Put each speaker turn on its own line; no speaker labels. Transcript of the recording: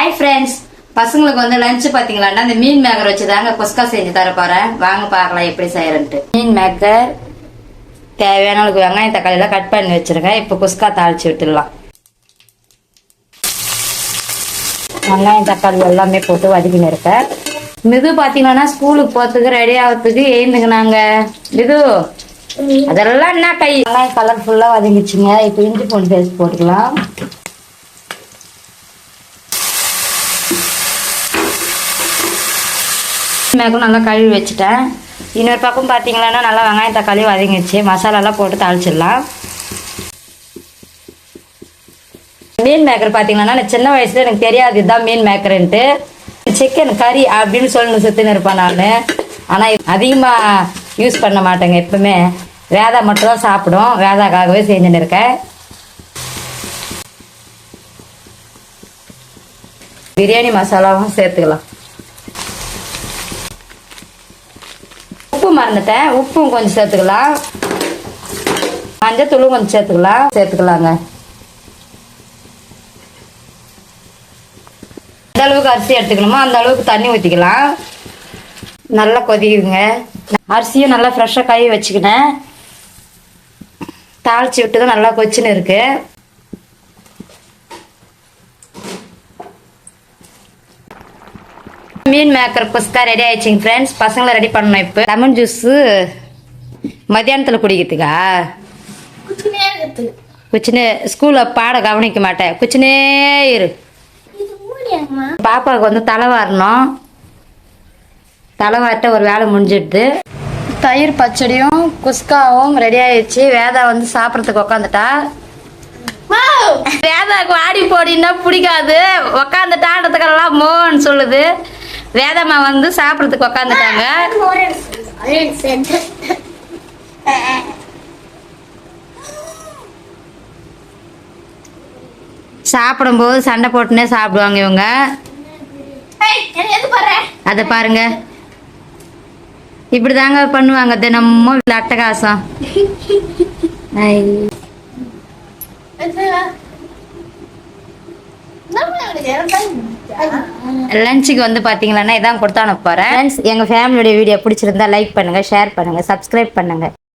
Hi friends, பசங்களுக்கு வந்து lunch பாத்தீங்களான்னா இந்த மீன் மேக்கர் வச்சுதாங்க குஸ்கா செஞ்சு தர போறேன். வாங்க பார்க்கலாம் எப்படி செய்யறேன்ட்டு. மீன் மேக்கர் தேவையான அளவுக்கு வெங்காயம் தக்காளி எல்லாம் கட் பண்ணி வச்சிருக்கேன். இப்போ குஸ்கா தாளிச்சு விட்டுடலாம். வெங்காயம் தக்காளி எல்லாமே போட்டு வதக்கின்னு இருக்கேன். மிது பாத்தீங்கன்னா ஸ்கூலுக்கு போறதுக்கு ரெடி ஆகிறதுக்கு எழுந்துக்குனாங்க. மிது அதெல்லாம் என்ன கை வெங்காயம் கலர்ஃபுல்லா வதங்கிச்சுங்க. இப்போ இஞ்சி பூண்டு பேஸ்ட் போட்டுக்கலாம். மேலும் நல்லா கழுவி வச்சுட்டேன். இன்னொரு பக்கம் பார்த்தீங்கன்னா நல்லா வெங்காயம் தக்காளி வதங்கிடுச்சு. மசாலாலாம் போட்டு தாளிச்சிடலாம். மீன் மேக்கர் பார்த்தீங்கன்னா நான் சின்ன வயசுல எனக்கு தெரியாது இதுதான் மீன் மேக்கர்ன்ட்டு. சிக்கன் கறி அப்படின்னு சொல்லணும் சுத்தின்னு இருப்பேன் நான். ஆனால் அதிகமாக யூஸ் பண்ண மாட்டேங்க. எப்பவுமே வேதா மட்டும் தான் சாப்பிடும். வேதாக்காகவே செஞ்சுன்னு இருக்கேன். பிரியாணி மசாலாவும் சேர்த்துக்கலாம். உப்பு மறந்துட்டேன், உப்பும் கொஞ்சம் சேர்த்துக்கலாம். மஞ்சத்தூளும் கொஞ்சம் சேர்த்துக்கலாங்க. எந்த அளவுக்கு அரிசி எடுத்துக்கணுமோ அந்த அளவுக்கு தண்ணி ஊற்றிக்கலாம். நல்லா கொதிக்குங்க. அரிசியும் நல்லா ஃப்ரெஷ்ஷாக கழுவி வச்சுக்கினேன். தாளிச்சு விட்டு தான் நல்லா கொச்சின்னு இருக்கு. மீன் மேக்கர் குஸ்கா ரெடி ஆயிடுச்சுங்க ஃப்ரெண்ட்ஸ். பசங்களை ரெடி பண்ணணும். இப்போ லெமன் ஜூஸ் மத்தியானத்தில் குடிக்கிறதுக்கா? குச்சினே ஸ்கூலில் பாட கவனிக்க மாட்டேன். குச்சினே இரு. பாப்பாவுக்கு வந்து தலை வாரணும். தலை வாரிட்ட ஒரு வேலை முடிஞ்சிடுது. தயிர் பச்சடியும் குஸ்காவும் ரெடி ஆயிடுச்சு. வேதா வந்து சாப்பிட்றதுக்கு உக்காந்துட்டா. வேதாவுக்கு வாடி போடின்னா பிடிக்காது. உக்காந்துட்டான்றதுக்கெல்லாம் மோன்னு சொல்லுது. வேதம்மா வந்து சாப்பிட்றதுக்கு உக்காந்துட்டாங்க. சாப்பிடும்போது சண்டை போட்டுனே சாப்பிடுவாங்க இவங்க. அத பாருங்க, இப்படிதாங்க பண்ணுவாங்க தினமும் அட்டகாசம். லஞ்சுக்கு வந்து பாத்தீங்கன்னா இதான் கொடுத்து அனுப்புறேன். எங்க ஃபேமிலியோட வீடியோ பிடிச்சிருந்தா லைக் பண்ணுங்க, ஷேர் பண்ணுங்க, சப்ஸ்கிரைப் பண்ணுங்க.